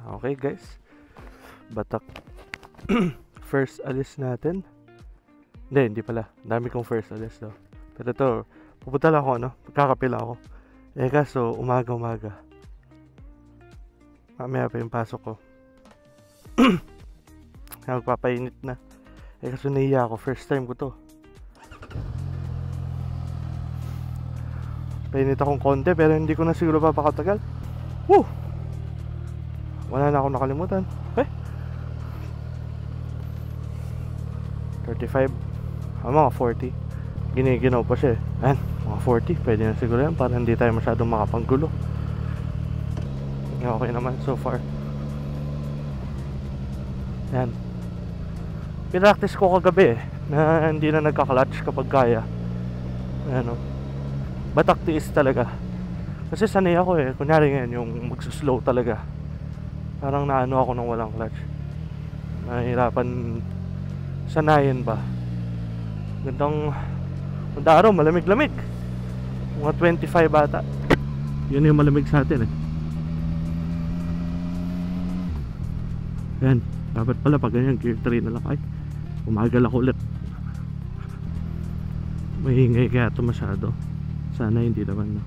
Okay guys, Batak. First alis natin. Hindi pala. Dami kong first alis daw. Pero ito, pupunta lang ako, magkakape lang ako. Kaso, umaga. Mamaya pa yung pasok ko. Magpapainit na. Kaso nahiya ako, first time ko to. Painit akong konti, pero hindi ko na siguro papakatagal. Woo! Wala na akong nakalimutan. 35. Mga 40. Giniginaw pa siya eh. Ayan, mga 40. Pwede na siguro yan para hindi tayo masyadong makapanggulo. Okay naman so far. Ayan. Pinractice ko kagabi na hindi na nagka-clutch kapag kaya. Ayan o. Batak tiis talaga. Kasi sanay ako eh. Kunyari ngayon yung magsuslow talaga. Parang naano ako nung walang clutch. Nahihirapan sanayin ba. Gandang araw, malamig-lamig. Mga 25 bata. Yun yung malamig sa atin eh. Yan, dapat pala pag ganyan gear 3 na lang. Ay, umagal ako ulit. Maingay kaya ito masyado. Sana hindi naman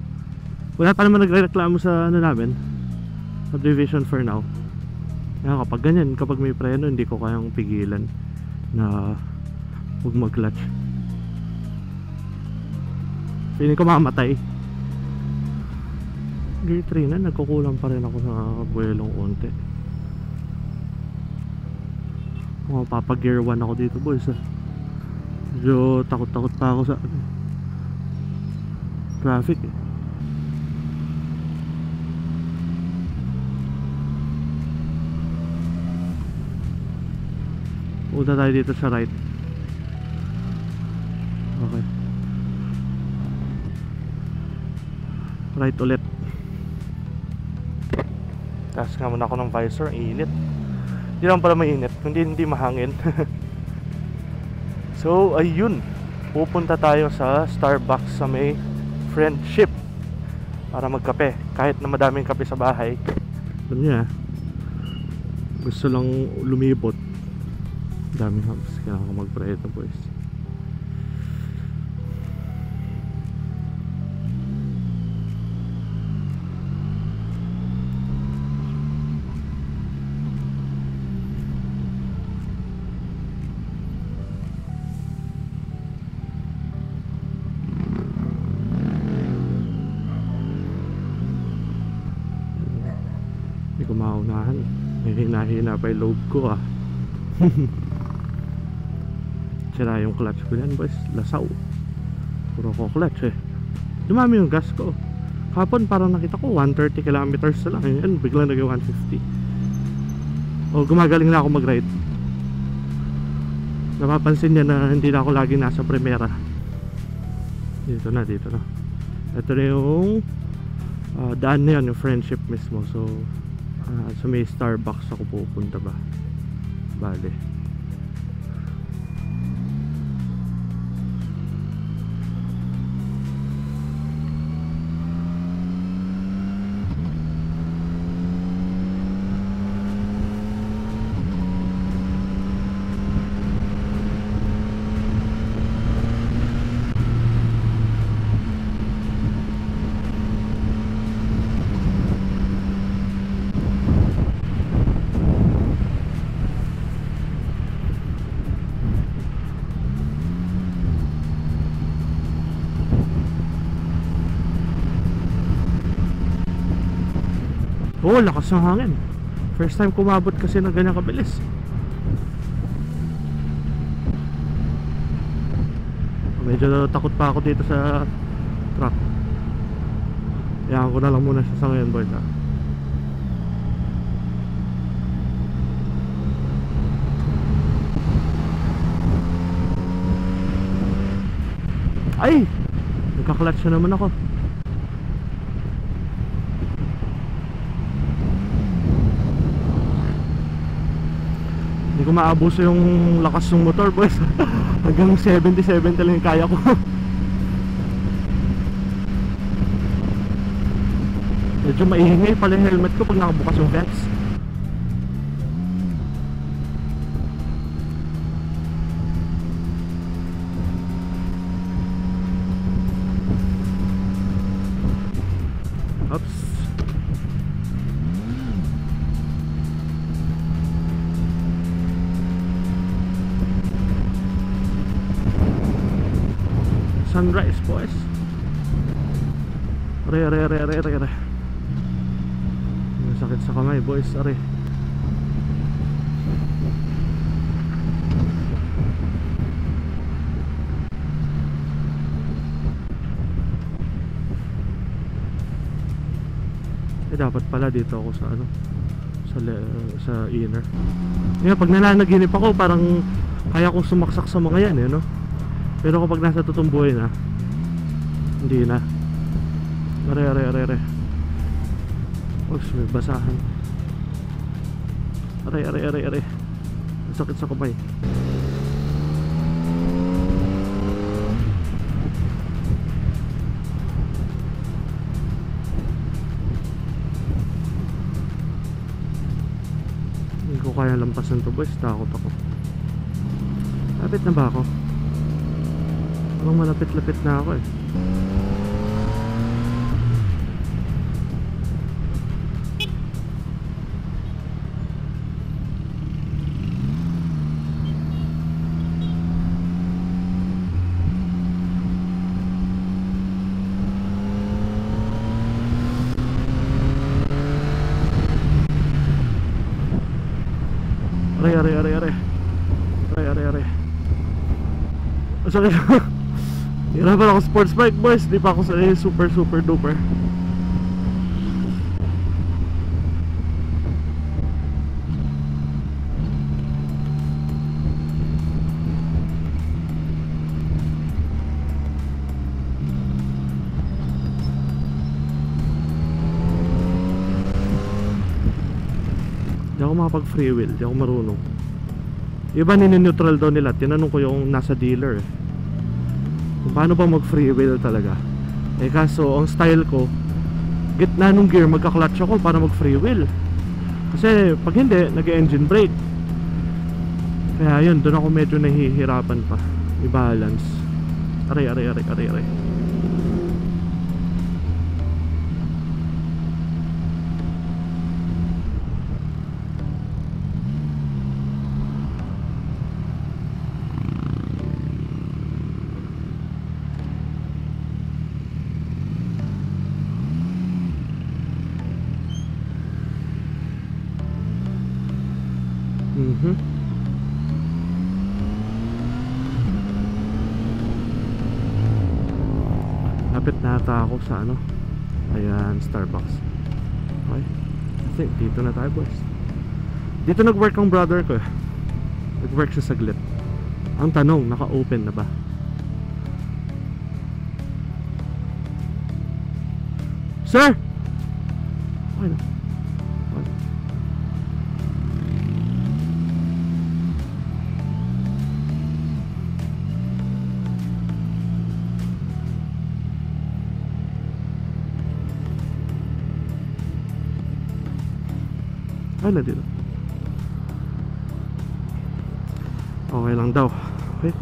Wala pa naman nagre-reklamo sa namin, subdivision for now. Yan, kapag ganyan, kapag may preno, hindi ko kayang pigilan na huwag mag-clutch. Feeling ko mamatay. Gear 3 na, nagkukulang pa rin ako sa buwelong unti. Papag-gear 1 ako dito boys Medyo takot-takot pa ako sa traffic eh. Punta tayo dito sa right. Okay. Right ulit. Taas nga muna ako ng visor. Init. Hindi naman pala mainit. Hindi mahangin. So ayun, pupunta tayo sa Starbucks sa may Friendship para magkape. Kahit na madaming kape sa bahay, alam niya, gusto lang lumibot. Daming hubs. Kailangan ko mag-preto boys. Hindi ko maunahan. May hina-hina pa yung load ko Sira yung clutch ko yan boys. Lasaw. Puro ko clutch eh. Dumami yung gas ko. Kapon parang nakita ko 130 kilometers na lang. Yan biglang naging 150. Gumagaling na ako mag-ride. Napapansin niya na hindi na ako laging nasa primera. Dito na. Ito na yung daan na yan, yung Friendship mismo. So sa may Starbucks ako pupunta ba. Bale. Lakas ng hangin. First time kumabot kasi ng ganyan kabilis. Medyo takot pa ako dito sa truck. Iyan ko na lang muna siya sa ngayon boys Ay! Nagka-clutch na naman ako. Hindi ko maabuso yung lakas ng motor boys. Hanggang 70-70 lang yung kaya ko. Medyo maingay pala yung helmet ko pag nakabukas yung vents. sunrise, boys. Are. Sakit sa kamay, boys. Are. Dapat pala dito ako sa ano, sa inner. Pag nananaginip ako, parang kaya kong sumaksak sa mga yan, no? Pero kapag nasa totoong buhay na, hindi na. Are. Oops, may basahan. Are. Ang sakit sa kamay. Hindi ko kaya lampasan to, boys. Takot ako. Lapit na ba ako? Parang malapit-lapit na ako eh. Are. Masakit. Hirapan ako sports bike, boys. Di pa ako sa super duper. Di ako makapag free wheel. Di ako marunong. Iba nini-neutral daw nila. Tinanong ko yung nasa dealer kung paano ba mag free wheel talaga. Kaso ang style ko, gitna nung gear magka-clutch ako para mag free wheel. Kasi pag hindi, nag-engine brake. Kaya yun, doon ako medyo nahihirapan pa i-balance. Are. Lapit na ata ako sa ano. Ayan, Starbucks. Okay, I think dito na tayo, boys. Dito nag-work ang brother ko. Nag-work siya saglit. Ang tanong, naka-open na ba? Sir! Okay na. Ay, nandito. Okay lang daw. Okay.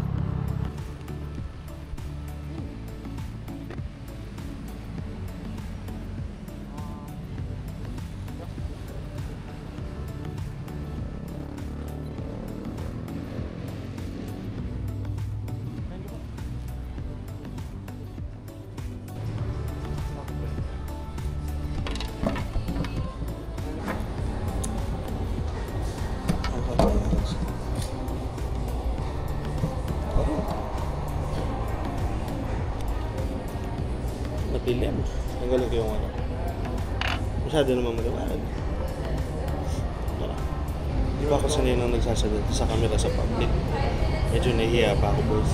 Napilim. Tanggalin ko yung ano. Masyado naman maliwanag. Di ba ako sanay nang nagsasagot sa camera sa public? Medyo nahihiya pa ako, boys.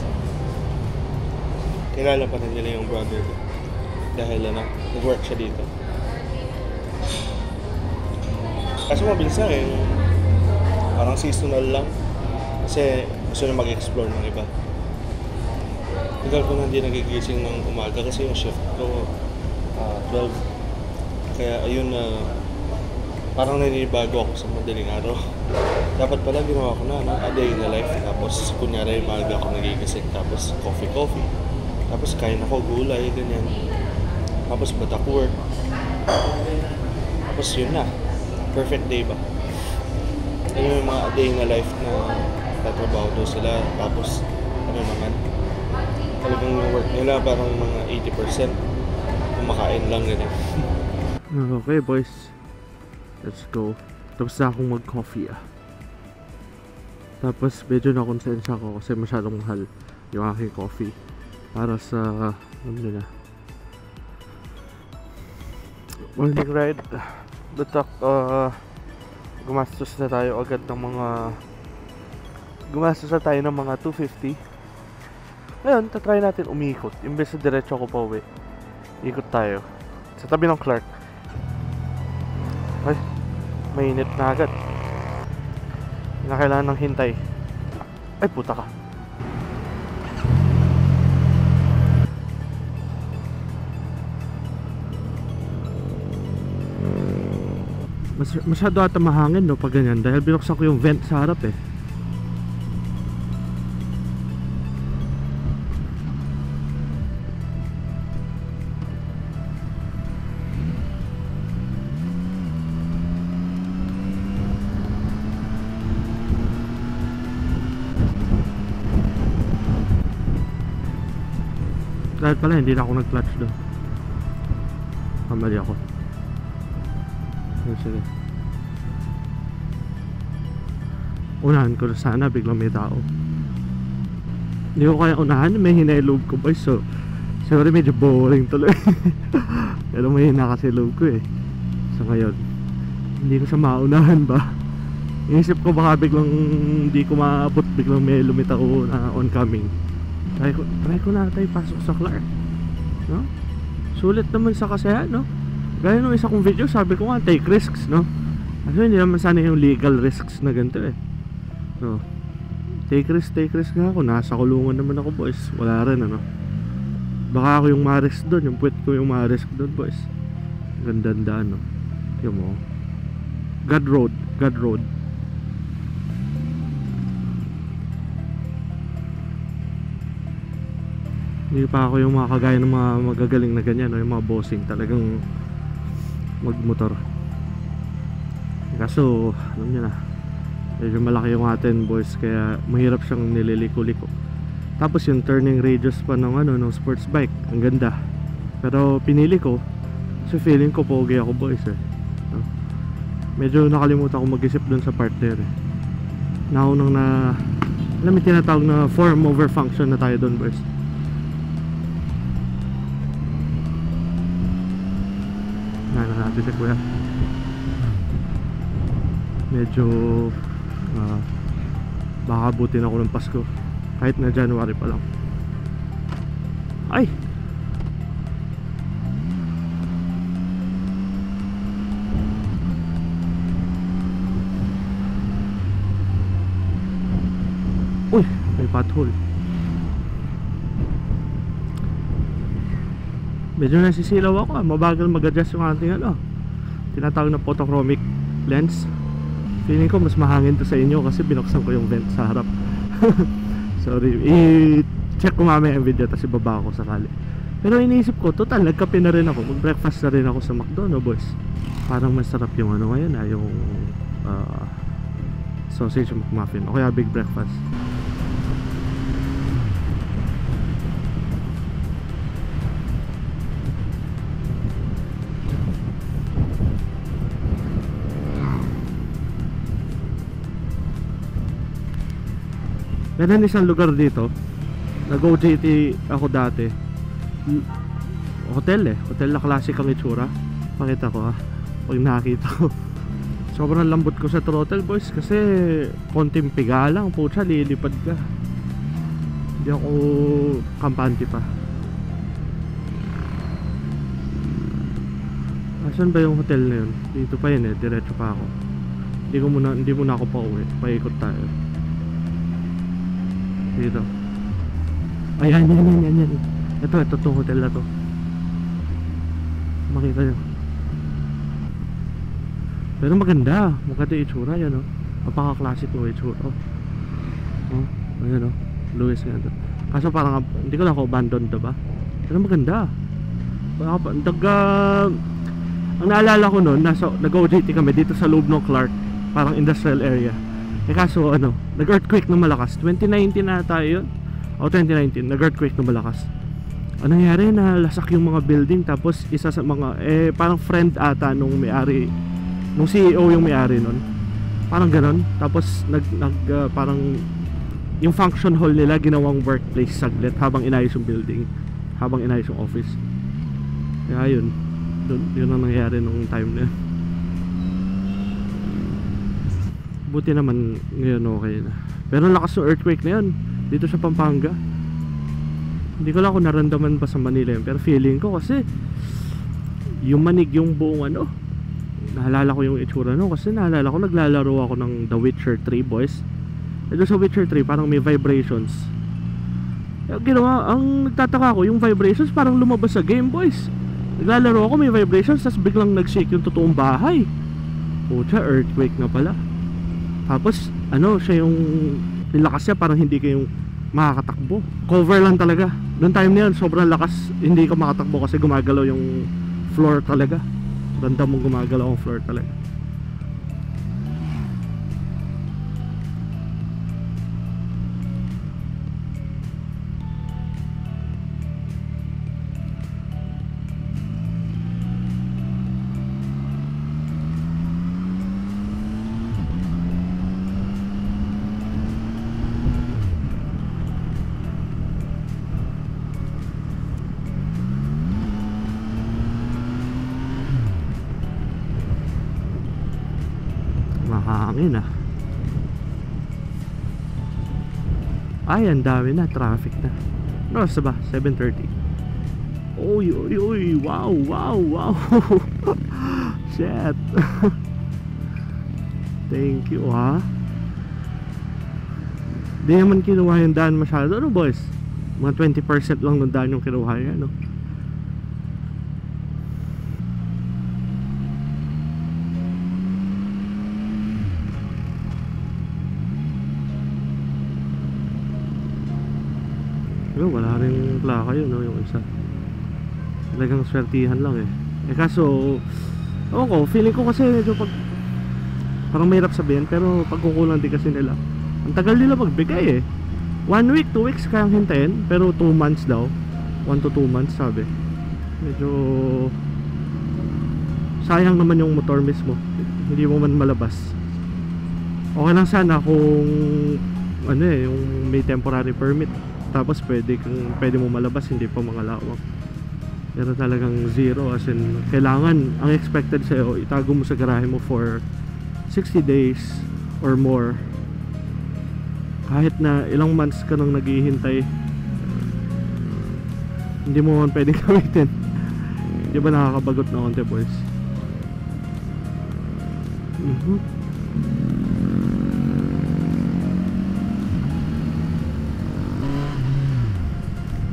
Kilala pa rin nila yung brother ko. Dahil nag-work siya dito. Kasi mabilis lang eh. Parang seasonal lang. Kasi gusto na mag-explore ng iba. Tagal ko na hindi nagigising ng umaga kasi yung shift ko 12. Kaya ayun parang naninibago ako sa madaling araw. Dapat pala ginawa ko na a day in the life. Tapos kunyari umaga ako nagigising. Tapos coffee. Tapos kain ako gulay, ganyan. Tapos batak work. Tapos yun na. Perfect day ba? Ayun yung mga day in the life na tatrabaho doon sila. Tapos ano naman, talagang work nila parang mga 80% kumakain lang ganyan. Okay boys, let's go. Tapos na akong mag-coffee Tapos medyo na-konsensya ko kasi masyadong mahal yung aking coffee para sa morning ride. But gumastos na tayo agad ng mga $250. Ngayon, tatry natin umikot. Imbes na diretso ako pa uwi, ikot tayo sa tabi ng Clark. Ay, mainit na agad. Na kailangan ng hintay. Ay, puta ka. Masyado ata mahangin no pag ganyan dahil binuksan ko yung vent sa harap dahil pala hindi na ako nag-clutch doon. Kamali ako. Sige. Unahan ko na sana, biglang may tao. Hindi ko kaya unahan, may hinay loob ko boys. So siguro medyo boring tuloy. Pero may hina kasi loob ko So ngayon, hindi ko siya maunahan ba. Inisip ko baka biglang hindi ko maabot, biglang may lumitaw na oncoming. Try ko na tayo pasok sa Clark, no? Sulit naman sa kasayan, no? Gaya nung isa kong video, sabi ko nga take risks, no? Kasi hindi naman sana yung legal risks na ganito no? Take risk nga ako. Nasa kulungan naman ako boys. Wala rin baka ako yung ma-risk doon, yung puwet ko yung ma-risk doon boys. Ganda no? Tiyo mo, God road. Hindi pa ako yung mga kagaya ng mga magagaling na ganyan, no? Yung mga bossing talagang magmotor. Kaso alam nyo na, medyo malaki yung atin boys, kaya mahirap siyang nililiko-liko. Tapos yung turning radius pa ng ng sports bike, ang ganda. Pero pinili ko kasi feeling ko pogi ako boys no? Medyo nakalimutan ko mag-isip dun sa partner naunang na alam mo tinatawag na form over function na tayo dun boys. Natin si kuya medyo baka abutin ako ng Pasko kahit na January pa lang. Ay! Uy! May pothole. Medyo nasisilaw ako mabagal mag-adjust yung ating tinatawag na photochromic lens. Feeling ko mas mahangin to sa inyo kasi binuksan ko yung vent sa harap. Sorry, i-check ko mamaya yung video tapos ibaba ako sakali. Pero iniisip ko, total nagkape na rin ako, mag-breakfast na rin ako sa McDo, no boys. Parang masarap yung ngayon yung sausage McMuffin o kaya big breakfast. Meron isang lugar dito, nag-OJT ako dati. Hotel na classic ang itsura. Pakita ko pag nakita ko. Sobrang lambot ko sa throttle boys kasi konting piga lang, putya lilipad ka. Hindi ako kampante pa. Asan ba yung hotel na yun? Dito pa yun diretso pa ako. Hindi muna ako pa uwi, paikot tayo dito. Ayan. Ito itong hotel na to. Makita nyo. Pero maganda yung itsura yan napaka-classic yung itsura. Ayan Louis nga to. Kaso parang hindi ko na ako abandoned ba? Pero maganda. Ang naalala ko noon, nag-OJT kami dito sa loob ng Clark, parang industrial area. Kaso nag-earthquake na malakas 2019 na tayo yun. o 2019, nag-earthquake na malakas. Ang nangyari, nalasak yung mga building, tapos isa sa mga parang friend ata nung may-ari, nung CEO yung may-ari nun, parang ganon. Tapos parang yung function hall nila ginawang workplace saglit habang inayos yung building, habang inayos yung office. Kaya yun ang nangyari nung time na yun. Buti naman ngayon okay na. Pero lakas ng earthquake na yun dito sa Pampanga. Hindi ko lang kung naramdaman pa sa Manila yun, pero feeling ko kasi yung manig yung buong ano. Naalala ko yung itsura no, kasi naalala ko naglalaro ako ng The Witcher 3 boys. Ito sa Witcher 3 parang may vibrations. Ginawa, ang nagtataka ko yung vibrations parang lumabas sa game boys. Naglalaro ako, may vibrations, tapos biglang nag-shake yung totoong bahay. Pucha, earthquake na pala. Tapos ano siya, yung lakas niya parang hindi kayong makakatakbo, cover lang talaga. Noong time na yun sobrang lakas, hindi ka makatakbo kasi gumagalaw yung floor talaga. Ganda mong gumagalaw ang floor talaga. Mahangin ah. Ay, ang dami na, traffic na. No, sa ba? 7:30. Uy, uy, uy. Wow, wow, wow. Shit. Thank you ha. Di naman kinuha yung daan masyado, ano boys? Mga 20% lang ng daan yung kinuha yan, no? Pero wala rin plaka yun, no, yung isa. Talagang swertihan lang eh. Kaso ko, feeling ko kasi medyo parang mahirap sabihin, pero pagkukulang din kasi nila. Ang tagal nila magbigay eh. 1 week, 2 weeks kayang hintayin, pero 2 months daw. 1 to 2 months sabi. Medyo sayang naman yung motor mismo. Hindi mo man malabas. Okay lang sana kung ano yung may temporary permit. Tapos pwede mo malabas, hindi pa mga lawak. Pero talagang zero, as in kailangan, ang expected sa'yo, itago mo sa garahe mo for 60 days or more. Kahit na ilang months ka nang naghihintay, hindi mo man pwedeng gamitin. Di ba nakakabagot na konti boys?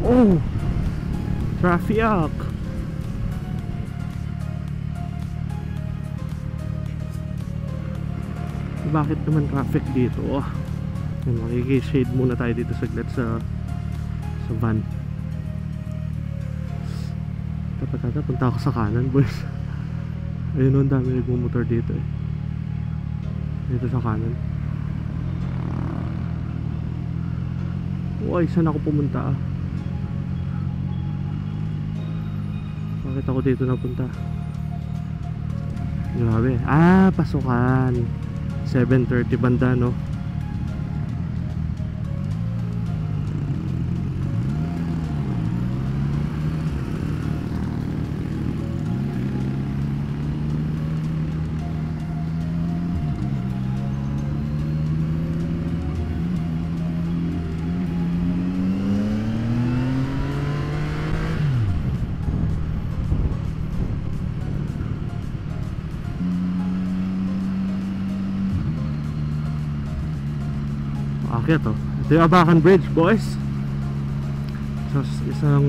Oh, traffic. Bakit naman traffic dito? Oh, makikishade muna tayo dito saglit sa van. Dapat punta ako sa kanan boys. Ayun, ang dami nagmumotor dito eh. Dito sa kanan. Uy, saan ako pumunta ah? Bakit ako dito napunta? Grabe. Ah, pasukan. 7:30 banda, no? Ito yung Abacan Bridge boys. Isa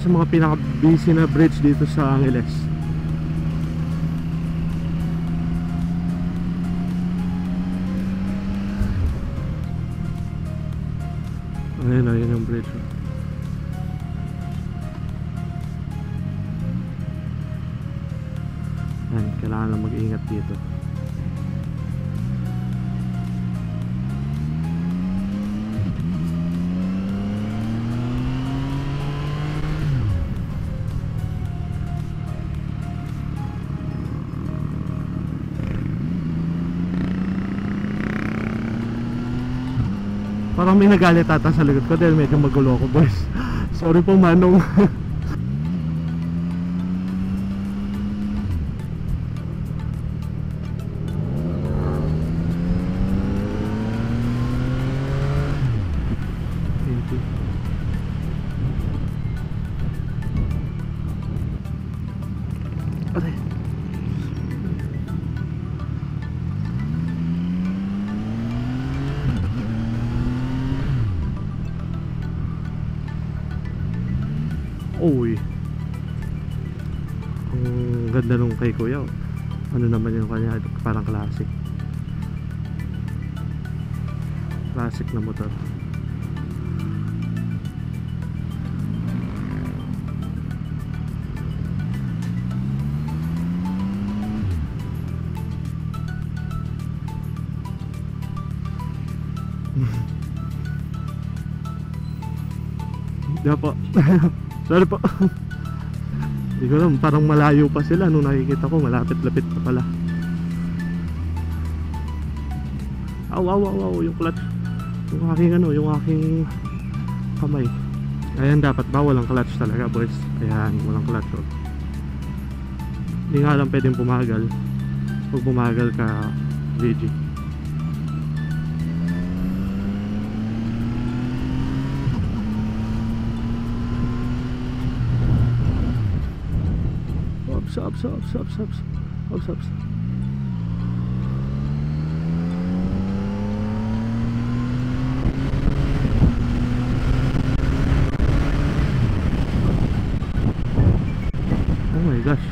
sa mga pinaka busy na bridge dito sa Angeles. Ayun yung bridge. Ayan, kailangan lang mag-iingat dito. Parang may nagalit ata sa likod ko dahil medyo magulo ako, boys. Sorry po, Manong. Aray. Uy, ang ganda nung kay kuya. Ano naman yung kanya, parang classic na motor. Di po. Sorry po. Hindi ko alam, parang malayo pa sila nung nakikita ko, malapit-lapit pa pala. Aw, yung clutch. Yung aking kamay. Ayan, dapat ba walang clutch talaga, boys. Ayan, walang clutch, oh. Hindi nga lang pwedeng pumagal. Pag pumagal ka, GG. Ups. Oh my gosh.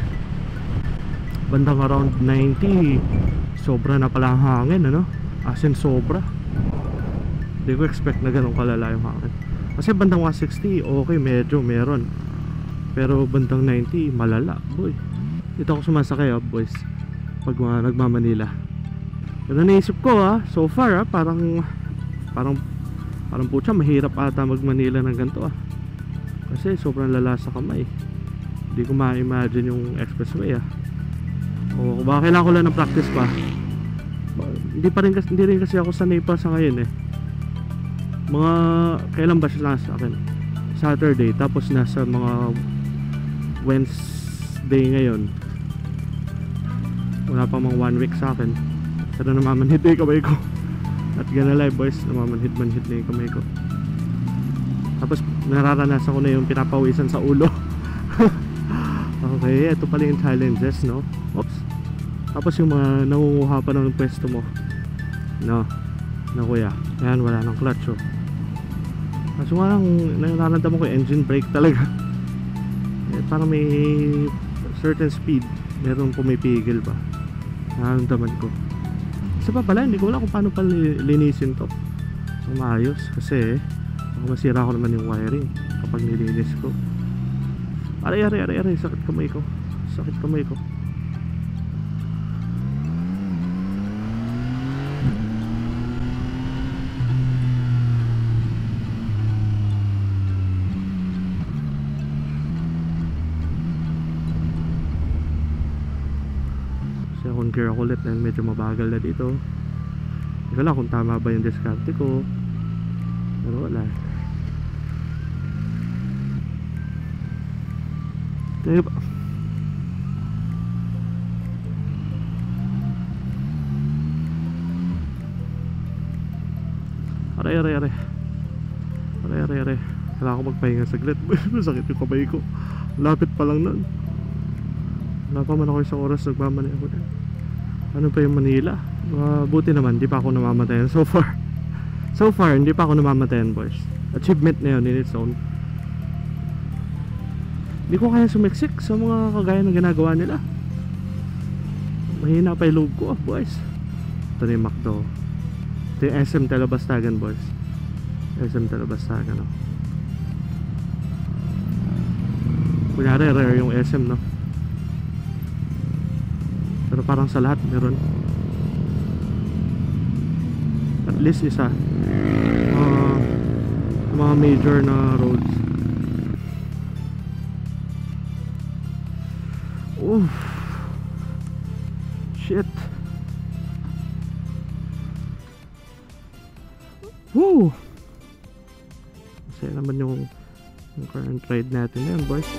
Bandang around 90, sobra na pala ang hangin, ano? As in sobra. Hindi ko expect na ganun kalala yung hangin. Kasi bandang 160, okay, medyo meron. Pero bandang 90, malala, boy. Dito ako sumasakay, boys, pag nagmamanila. Pero naisip ko, so far, parang putya, mahirap ata magmanila ng ganito, kasi sobrang lala sa kamay. Hindi ko ma-imagine yung expressway, o baka kailangan ko lang ng practice pa. Hindi rin kasi ako sanay pa sa ngayon, mga kailan ba siya sa akin? Saturday, tapos nasa mga Wednesday ngayon. Wala pa mang 1 week sa akin. Pero namamanhid na yung kamay ko. At gana live, boys, namamanhid-manhid na yung kamay ko. Tapos nararanasan ko na yung pinapawisan sa ulo. Okay, ito pala yung challenges, no? Oops. Tapos yung mga nangunguha pa ng pwesto mo, no, na kuya. Ayan, wala nang clutch, oh. Kaso nga lang, nararamdaman ko yung engine brake talaga. Parang may certain speed, meron pumipigil ba, nararamdaman ko. Isa pa pala, hindi ko alam kung paano pa linisin to ng maayos, kasi masira ko naman yung wiring kapag nilinis ko. Aray, sakit kamay ko. Second gear ako ulit dahil medyo mabagal na dito. Hindi ko lang kung tama ba yung diskarte ko, pero wala. Diba? Aray. Kailangan ko magpahinga saglit. Masakit yung kamay ko. Lapit pa lang nun. Wala pa man ako isang oras nagmamanay ako din. Ano pa yung Manila? Buti naman, di pa ako namamatayan so far. So far, hindi pa ako namamatayan, boys. Achievement na yun in its own. Hindi ko kaya sumiksik sa mga kagaya ng ginagawa nila. Mahina pa yung loob ko, boys. Ito na yung McDo. Ito yung SM Telebastagan, boys. SM Telebastagan, no? Kunyari, rare yung SM, no? Pero parang sa lahat meron. At least isa. Mga major na roads. Oof. Shit. Woo. masaya naman yung current ride natin ngayon, boys.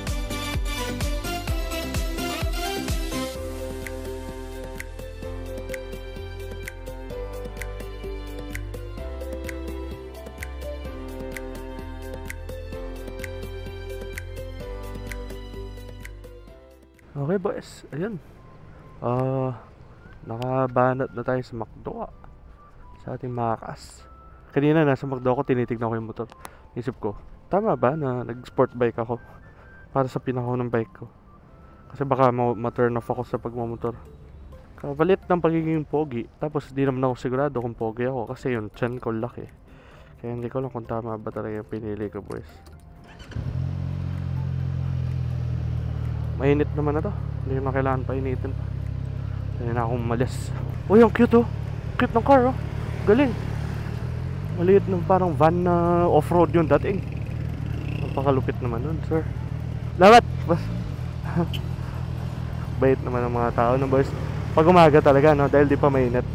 Okay boys, ayun. Nakabanat na tayo sa McDo sa ating Makas. Kanina nasa McDo ako, tinitignan ko yung motor. Isip ko, tama ba na nag-sport bike ako para sa pinaka ng bike ko? Kasi baka ma-turn off ako sa pagmamotor. Kapalit ng pagiging pogi. Tapos di naman ako sigurado kung pogi ako kasi yung chan ko laki. Kaya hindi ko lang kung tama ba talaga yung pinili ko, boys. Mainit naman na to. Hindi na kailangan pa initin pa. Hindi na akong malis. Uy, ang cute oh. Cute ng car oh. Galing. Maliit ng parang van na off-road yung dating. Napakalupit naman nun, sir. Labat! Bas. Bait naman ng mga tao no, boys. Pag umaga talaga, no? Dahil di pa mainit.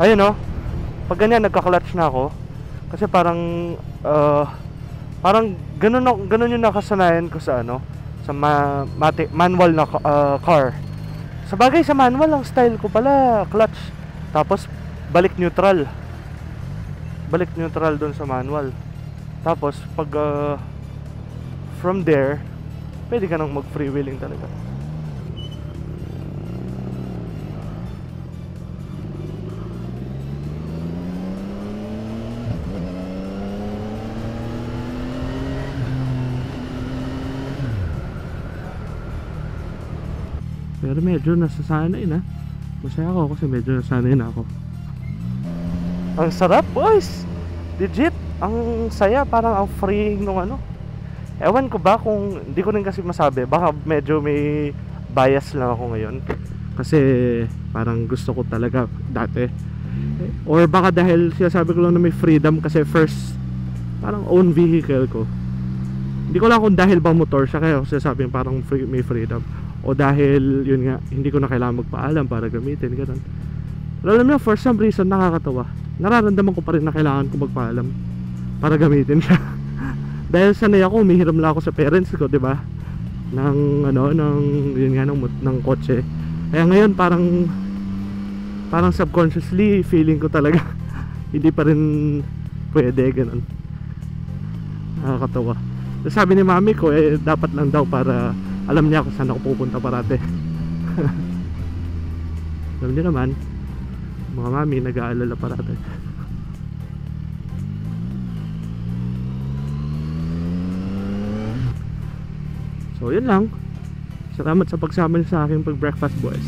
Ayun no, pag ganyan nagka-clutch na ako. Kasi parang parang ganun yung nakasanayan ko sa ano, sa manual na car. Sa bagay sa manual, ang style ko pala clutch. Tapos balik neutral dun sa manual. Tapos pag from there, pwede ka nang mag freewheeling talaga. Pero medyo nasasanay na. Masaya ako kasi medyo nasanay na ako. Ang sarap, boys! Legit! Ang saya, parang ang freeing nung ano. Ewan ko ba kung, hindi ko rin kasi masabi. Baka medyo may bias lang ako ngayon. Kasi parang gusto ko talaga dati. Or baka dahil sinasabi ko lang na may freedom kasi first, parang own vehicle ko. Hindi ko lang kung dahil ba motor siya kaya sinasabi parang may freedom. O dahil yun nga, hindi ko na kailangan magpaalam para gamitin, ganun. Pero alam niyo, for some reason nakakatawa. Nararamdaman ko pa rin na kailangan ko magpaalam para gamitin siya. Dahil sanay ako, umihiram lang ako sa parents ko, 'di ba? Ng ano, yun nga ng kotse. Kaya ngayon parang subconsciously feeling ko talaga hindi pa rin pwede, ganun. Nakakatawa. Sabi ni mami ko, dapat lang daw para alam niya kung saan ako pupunta parate. Alam niyo naman, mga mami nag-aalala parate. So yun lang. Salamat sa pagsama niyo sa aking pag-breakfast, boys.